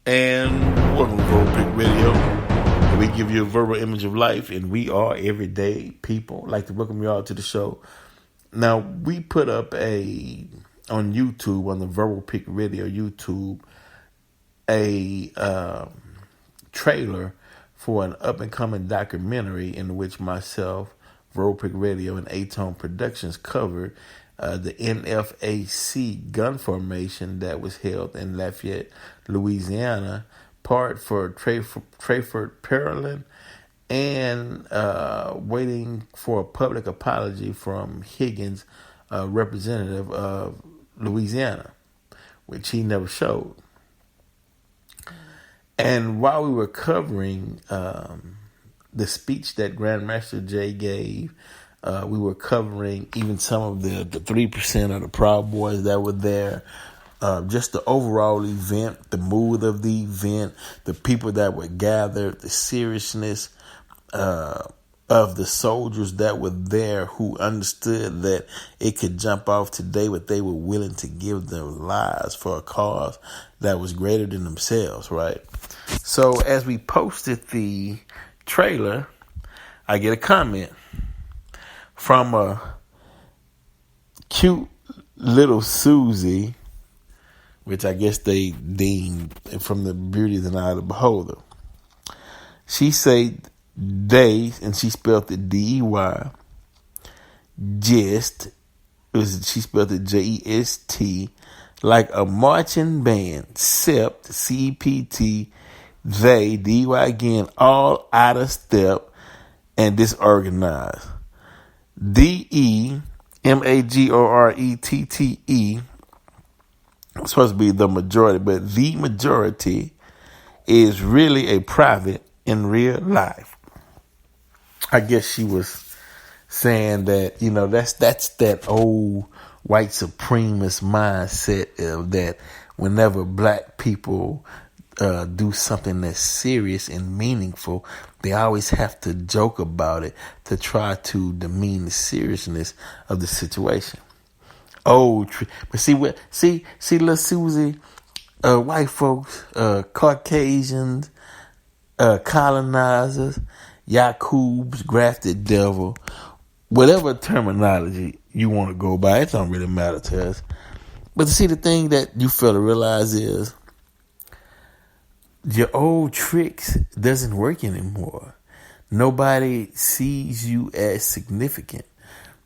And welcome to Rhetoric Radio, where we give you a verbal image of life, and we are everyday people. I'd like to welcome you all to the show. Now, we put up on YouTube, on the Verbal Pick Radio YouTube, a trailer for an up-and-coming documentary in which myself, Verbal Pick Radio, and A-Tone Productions covered the NFAC gun formation that was held in Lafayette, Louisiana, part for Trayford Pearland, and waiting for a public apology from Higgins, representative of Louisiana, which he never showed. And while we were covering the speech that Grandmaster Jay gave, we were covering even some of the 3% of the Proud Boys that were there. Just the overall event, the mood of the event, the people that were gathered, the seriousness of the soldiers that were there who understood that it could jump off today, but they were willing to give their lives for a cause that was greater than themselves, right? So as we posted the trailer, I get a comment from a cute little Susie, which I guess they deemed from the beauty of the eye of the beholder. She said they, and she spelled it D-E-Y, jest, she spelled it J-E-S-T, like a marching band, sept, C-E-P-T, they, D-Y again, all out of step and disorganized. D-E-M-A-G-O-R-E-T-T-E, supposed to be the majority, but the majority is really a private in real life. I guess she was saying that, that's that old white supremacist mindset of that whenever black people do something that's serious and meaningful, they always have to joke about it to try to demean the seriousness of the situation. But see, little Susie, white folks, Caucasians, colonizers, Yakubs, grafted devil, whatever terminology you want to go by, it don't really matter to us. But see, the thing that you fail to realize is your old tricks doesn't work anymore. Nobody sees you as significant.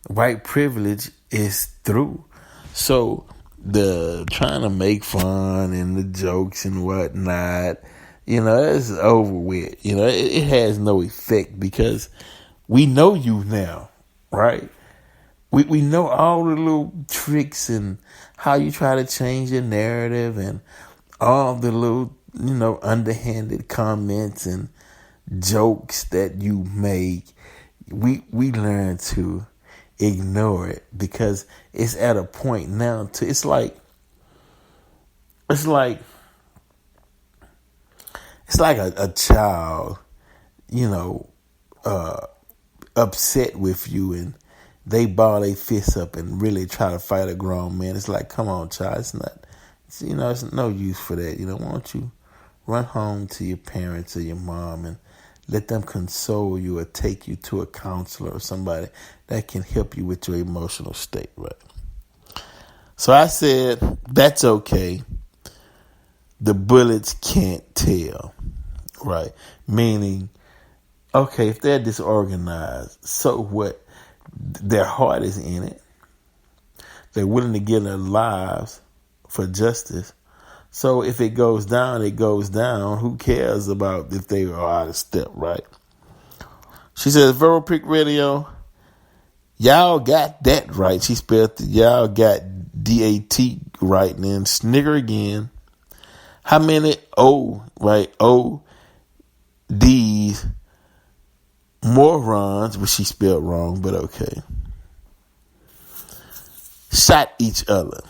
White privilege is through. So the trying to make fun and the jokes and whatnot, that's over with. It has no effect because we know you now, right? We know all the little tricks and how you try to change your narrative and all the little, underhanded comments and jokes that you make. We learn to ignore it because it's at a point now it's like a child, upset with you and they ball their fists up and really try to fight a grown man. It's like, come on, child, it's no use for that. Why don't you run home to your parents or your mom and let them console you or take you to a counselor or somebody that can help you with your emotional state, right? So I said, that's okay. The bullets can't tell, right? Meaning, okay, if they're disorganized, so what? Their heart is in it. They're willing to give their lives for justice. So if it goes down, it goes down. Who cares about if they are out of step, right? She says, Verbal Pick Radio, y'all got that right. She spelled it, y'all got D-A-T right. And then snigger again. How many O-D's morons, but she spelled wrong, but okay, shot each other,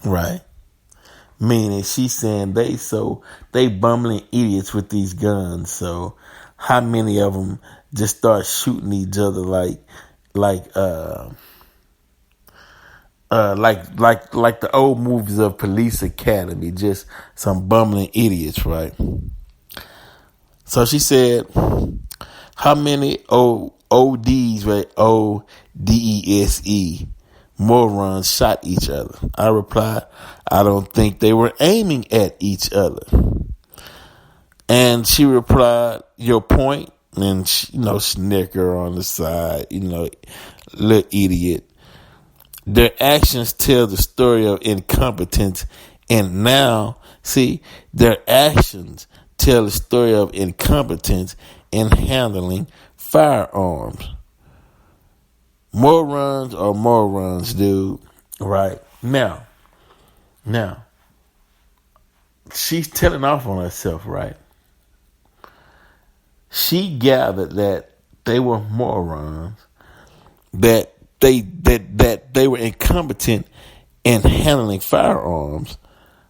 right? Meaning she's saying they bumbling idiots with these guns. So how many of them just start shooting each other like like the old movies of Police Academy, just some bumbling idiots, right? So she said, how many ODs, right? ODESE morons shot each other? I replied, I don't think they were aiming at each other. And she replied, your point? And she, snicker on the side, little idiot. Their actions tell the story of incompetence. And now, see, their actions tell the story of incompetence in handling firearms. Morons are morons, dude. Right? Now, she's telling off on herself, right? She gathered that they were morons, that they were incompetent in handling firearms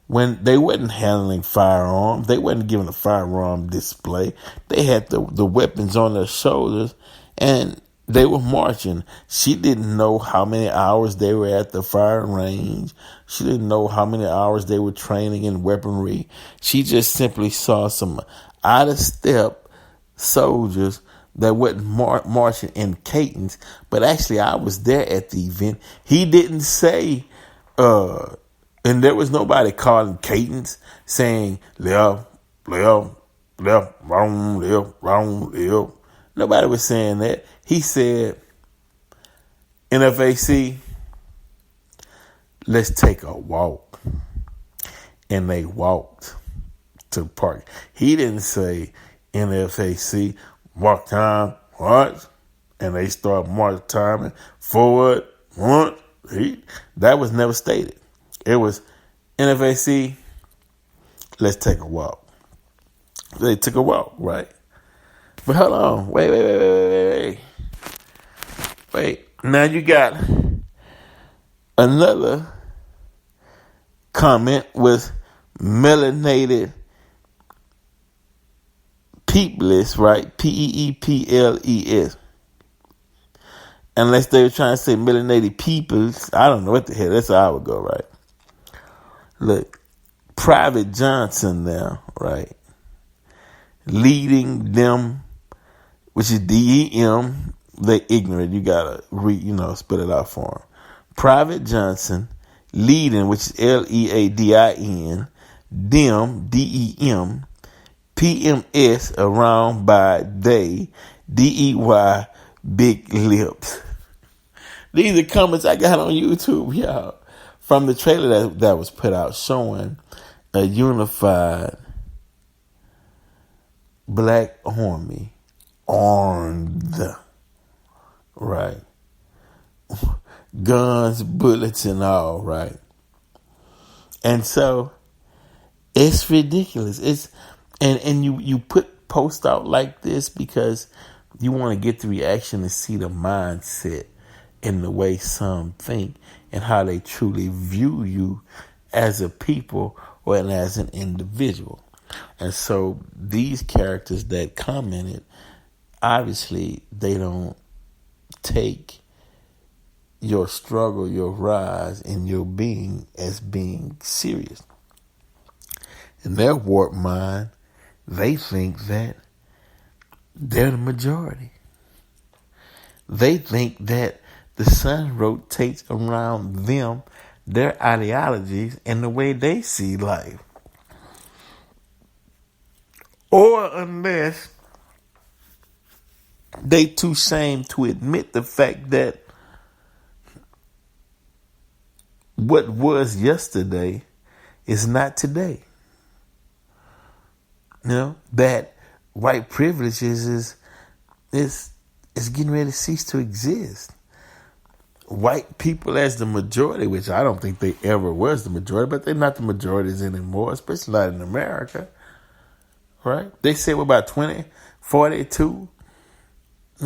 when they wasn't handling firearms. They wasn't giving a firearm display. They had the weapons on their shoulders and they were marching. She didn't know how many hours they were at the firing range. She didn't know how many hours they were training in weaponry. She just simply saw some out of step soldiers that wasn't marching in cadence. But actually, I was there at the event. He didn't say, and there was nobody calling cadence, saying left, left, left, wrong, left, wrong, left. Nobody was saying that. He said, NFAC, let's take a walk. And they walked to the park. He didn't say, NFAC, walk time, what? And they start march timing, forward, what? That was never stated. It was, NFAC, let's take a walk. They took a walk, right? But hold on. Wait. Now you got another comment with melanated peoples, right? Peeples. Unless they were trying to say melanated peoples. I don't know what the hell. That's how I would go, right? Look, Private Johnson now, right? Leading them, which is DEM. They ignorant. You gotta spit it out for them. Private Johnson leading, which is LEADIN, them, DEM, PMS around by day, DEY, big lips. These are comments I got on YouTube, y'all, from the trailer that was put out showing a unified black army armed, right? Guns, bullets, and all, right? And so it's ridiculous. It's and you put posts out like this because you want to get the reaction and see the mindset and the way some think and how they truly view you as a people or as an individual. And so these characters that commented, obviously they don't take your struggle, your rise, and your being as being serious. In their warped mind, they think that they're the majority. They think that the sun rotates around them, their ideologies, and the way they see life. Or unless they too ashamed to admit the fact that what was yesterday is not today. That white privilege is getting ready to cease to exist. White people as the majority, which I don't think they ever was the majority, but they're not the majorities anymore, especially not in America. Right? They say we're about 42.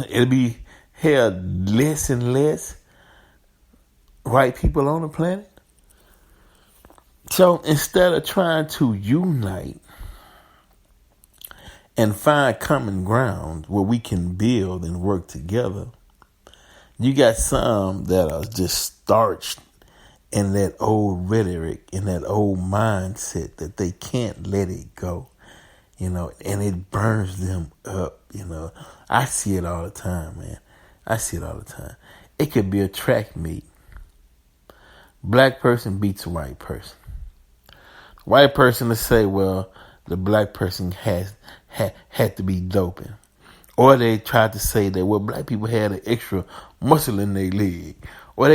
It'll be less and less white people on the planet. So instead of trying to unite and find common ground where we can build and work together, you got some that are just starched in that old rhetoric, in that old mindset that they can't let it go, and it burns them up, I see it all the time, man. I see it all the time. It could be a track meet. Black person beats a white person. White person to say, well, the black person had to be doping. Or they tried to say that, well, black people had an extra muscle in their leg. Or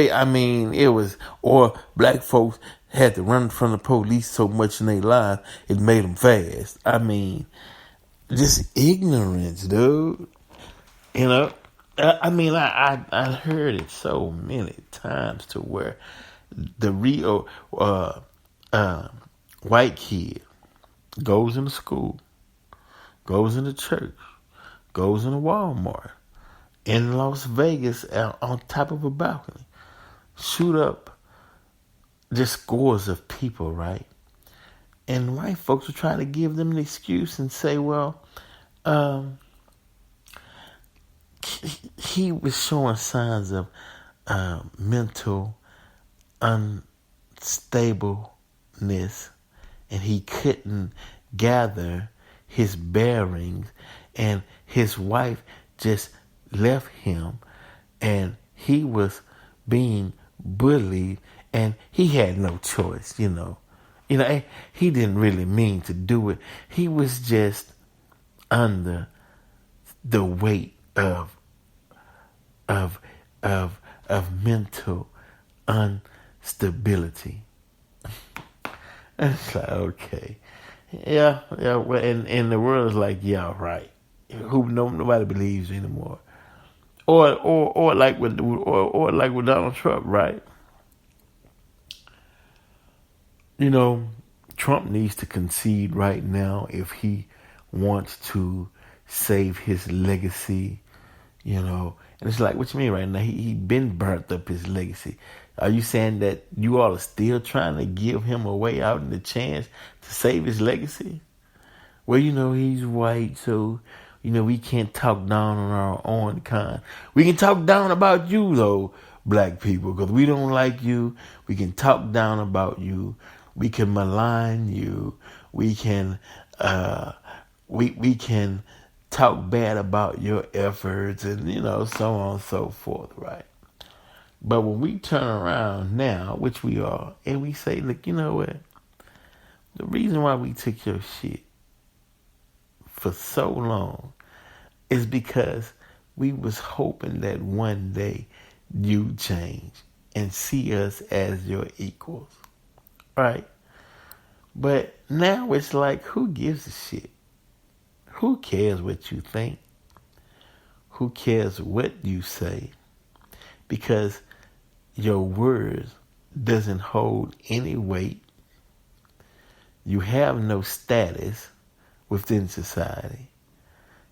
black folks had to run from the police so much in their life, it made them fast. Just ignorance, dude. I heard it so many times to where the real white kid goes into school, goes into church, goes into Walmart, in Las Vegas on top of a balcony, shoot up just scores of people, right? And white folks are trying to give them an excuse and say, well, he was showing signs of mental unstableness, and he couldn't gather his bearings, and his wife just left him, and he was being bullied, and he had no choice, he didn't really mean to do it. He was just under the weight of mental instability. It's like, okay, yeah. Well, and the world is like, yeah, right. Nobody believes anymore. Or like with Donald Trump, right? Trump needs to concede right now if he wants to save his legacy, And it's like, what you mean right now? He been burnt up his legacy. Are you saying that you all are still trying to give him a way out and a chance to save his legacy? Well, he's white, so, we can't talk down on our own kind. We can talk down about you, though, black people, because we don't like you. We can talk down about you. We can malign you. We can, we can talk bad about your efforts and, so on and so forth, right? But when we turn around now, which we are, and we say, look, you know what? The reason why we took your shit for so long is because we was hoping that one day you change and see us as your equals, right? But now it's like, who gives a shit? Who cares what you think? Who cares what you say? Because your words doesn't hold any weight. You have no status within society.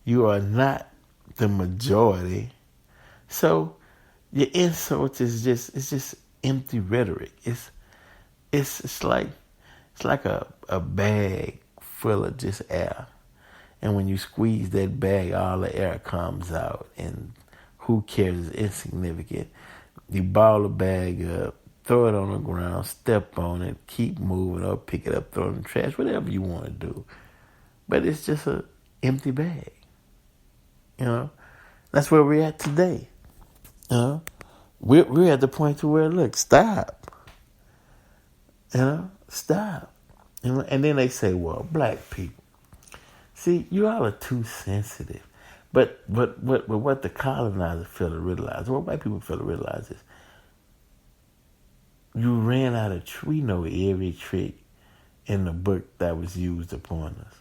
You are not the majority. So your insults is just empty rhetoric. It's like a bag full of just air. And when you squeeze that bag, all the air comes out. And who cares? It's insignificant. You ball the bag up, throw it on the ground, step on it, keep moving, or pick it up, throw it in the trash, whatever you want to do. But it's just an empty bag. That's where we're at today. We're at the point to where, look, stop. Stop. And then they say, well, black people. See, you all are too sensitive. But what the colonizers fail to realize, what white people fail to realize is, you ran out of, we know every trick in the book that was used upon us.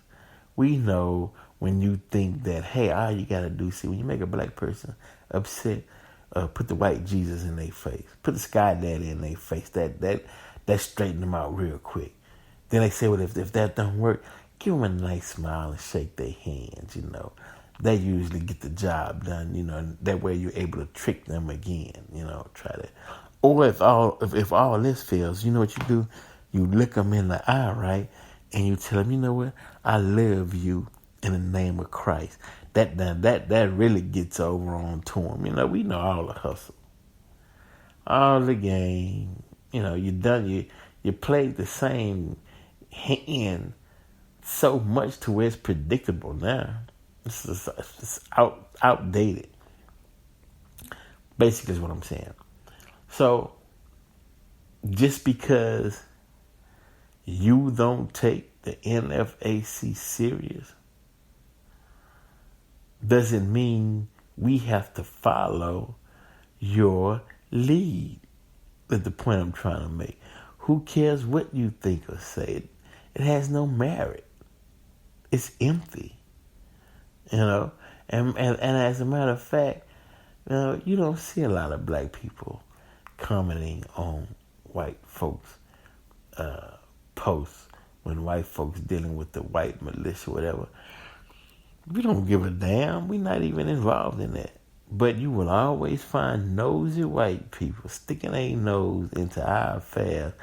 We know when you think that, hey, all you got to do, see, when you make a black person upset, put the white Jesus in their face. Put the sky daddy in their face. That straighten them out real quick. Then they say, well, if that don't work, give them a nice smile and shake their hands, They usually get the job done, That way you're able to trick them again, try to. Or if all this fails, you know what you do? You look them in the eye, right? And you tell them, you know what? I love you in the name of Christ. That really gets over on to them. We know all the hustle, all the game, you played the same hand so much to where it's predictable now. It's outdated. Basically is what I'm saying. So just because you don't take the NFAC serious doesn't mean we have to follow your lead. That's the point I'm trying to make. Who cares what you think or say? It has no merit. It's empty. And as a matter of fact, you don't see a lot of black people commenting on white folks' posts when white folks dealing with the white militia, whatever. We don't give a damn. We're not even involved in that. But you will always find nosy white people sticking their nose into our affairs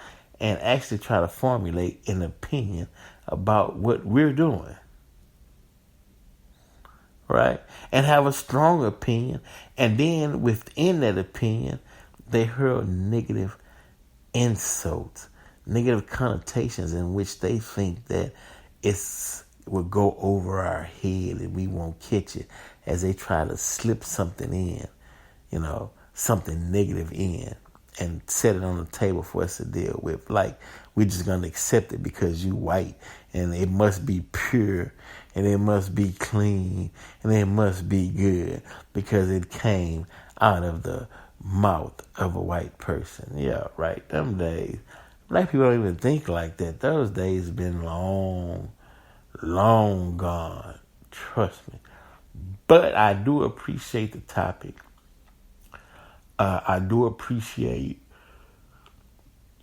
and actually try to formulate an opinion about what we're doing. Right? And have a strong opinion. And then within that opinion, they hurl negative insults, negative connotations in which they think that it will go over our head and we won't catch it as they try to slip something in, something negative in and set it on the table for us to deal with. Like, we're just going to accept it because you white and it must be pure and it must be clean and it must be good because it came out of the mouth of a white person. Yeah, right. Them days. Black people don't even think like that. Those days have been long gone. Trust me. But I do appreciate the topic. I do appreciate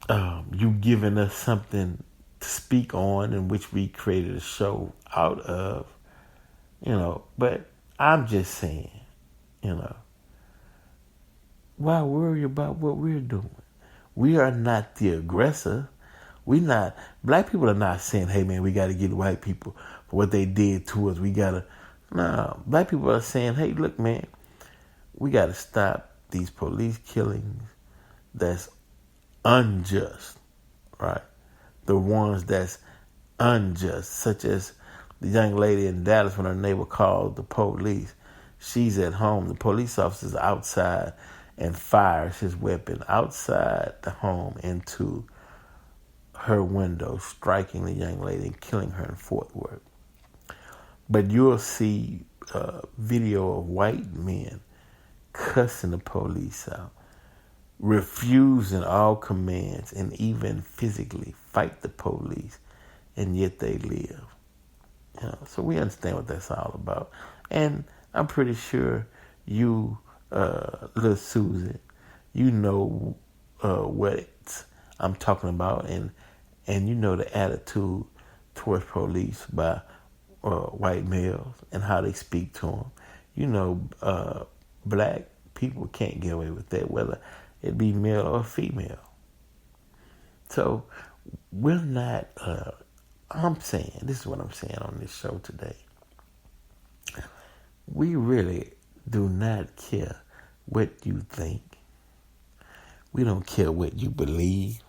you giving us something to speak on in which we created a show out of, but I'm just saying, why worry about what we're doing? We are not the aggressor. Black people are not saying, hey man, we got to get white people for what they did to us. No, black people are saying, hey, look man, we got to stop these police killings that's unjust, right? The ones that's unjust, such as the young lady in Dallas when her neighbor called the police. She's at home. The police officer's outside and fires his weapon outside the home into her window, striking the young lady and killing her in Fort Worth. But you'll see a video of white men cussing the police out, refusing all commands, and even physically fight the police, and yet they live. So we understand what that's all about. And I'm pretty sure you, little Susan, you know what I'm talking about, and you know the attitude towards police by white males and how they speak to them. Black people can't get away with that, whether it be male or female. So we're not, this is what I'm saying on this show today. We really do not care what you think. We don't care what you believe.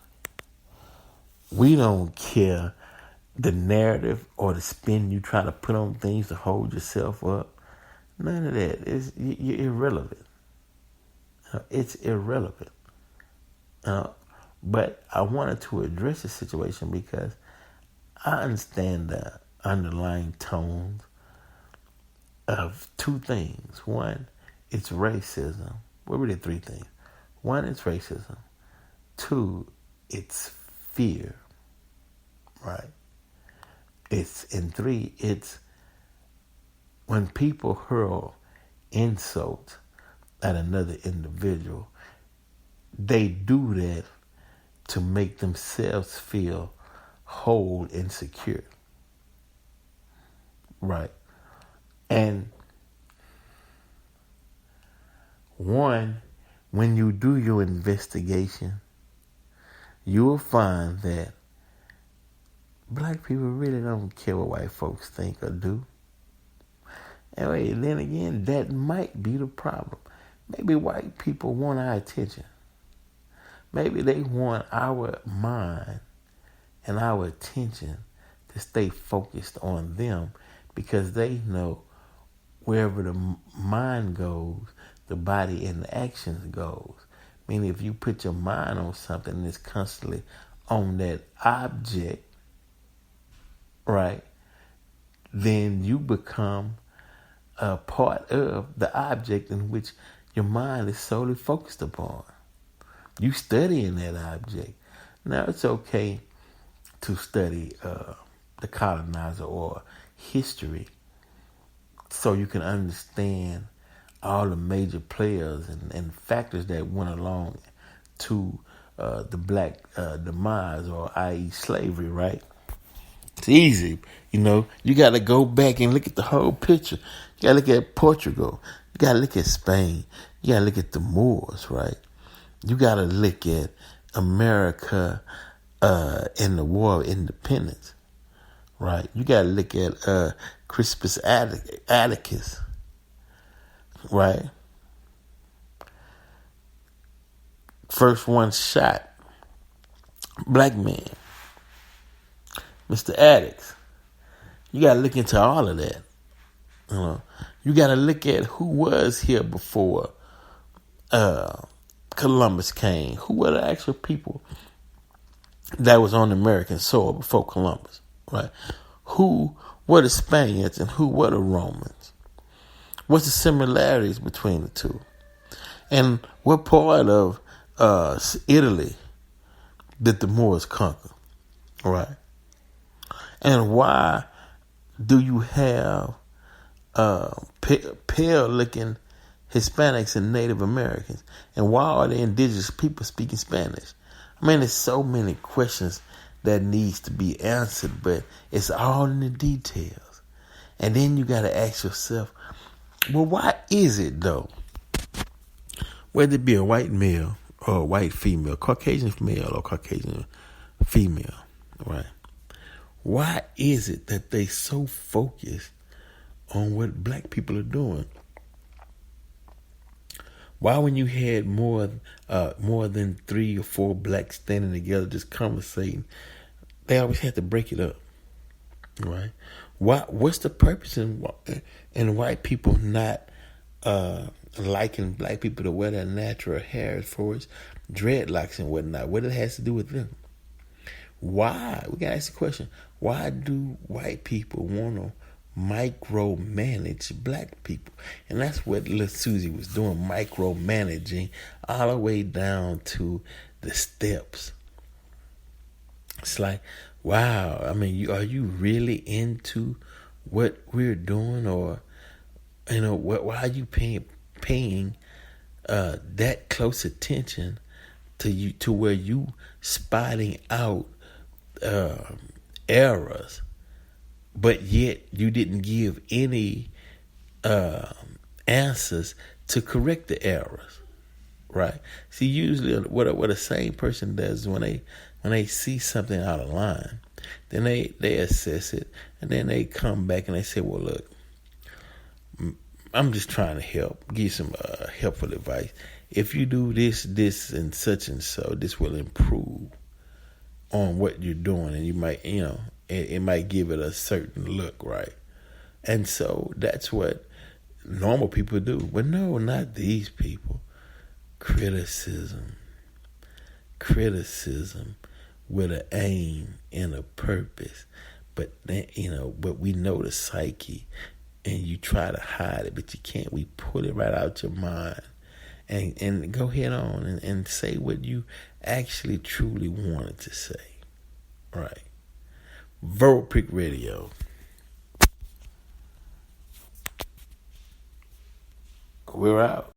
We don't care the narrative or the spin you try to put on things to hold yourself up. None of that. You're irrelevant. It's irrelevant. But I wanted to address the situation because I understand the underlying tones of two things. One, it's racism. Well, really three things. One, it's racism. Two, it's fear. Right? And three, it's when people hurl insults at another individual, they do that to make themselves feel whole and secure. Right? And one, when you do your investigation, you will find that black people really don't care what white folks think or do. And then again, that might be the problem. Maybe white people want our attention. Maybe they want our mind and our attention to stay focused on them because they know wherever the mind goes, the body and the actions goes. Meaning if you put your mind on something and it's constantly on that object, right, then you become a part of the object in which your mind is solely focused upon. You studying that object. Now it's okay to study the colonizer or history so you can understand all the major players and factors that went along to the black demise, or i.e. slavery, right? It's easy. You got to go back and look at the whole picture. You got to look at Portugal. You got to look at Spain. You got to look at the Moors, right? You got to look at America in the War of Independence, right? You got to look at Crispus Attucks, right? First one shot, black man, Mr. Attucks. You got to look into all of that. You got to look at who was here before Columbus came. Who were the actual people that was on American soil before Columbus, right? Who were the Spaniards and who were the Romans? What's the similarities between the two? And what part of Italy did the Moors conquer, right? And why do you have pale-looking Hispanics and Native Americans? And why are the indigenous people speaking Spanish? I mean, there's so many questions that needs to be answered, but it's all in the details. And then you got to ask yourself, well, why is it, though, whether it be a white male or a white female, Caucasian male or Caucasian female, right? Why is it that they so focused on what black people are doing? Why, when you had more than 3 or 4 blacks standing together just conversating, they always had to break it up, right? What's the purpose in white people not liking black people to wear their natural hair as far as dreadlocks and whatnot? What it has to do with them? Why? We gotta ask the question. Why do white people want to micromanage black people? And that's what Lil Susie was doing, micromanaging all the way down to the steps. It's like, wow, I mean, are you really into what we're doing? Or, why are you paying that close attention to where you spotting out errors, but yet you didn't give any answers to correct the errors, right? See, usually what a sane person does when they see something out of line, then they assess it, and then they come back and they say, well, look, I'm just trying to help, give you some helpful advice. If you do this, and so, this will improve on what you're doing, and you might, it might give it a certain look, right? And so that's what normal people do. But no, not these people. Criticism with an aim and a purpose. But but we know the psyche, and you try to hide it, but you can't. We pull it right out your mind. And go ahead on and say what you actually truly wanted to say. Right. Rhetoric Radio. We're out.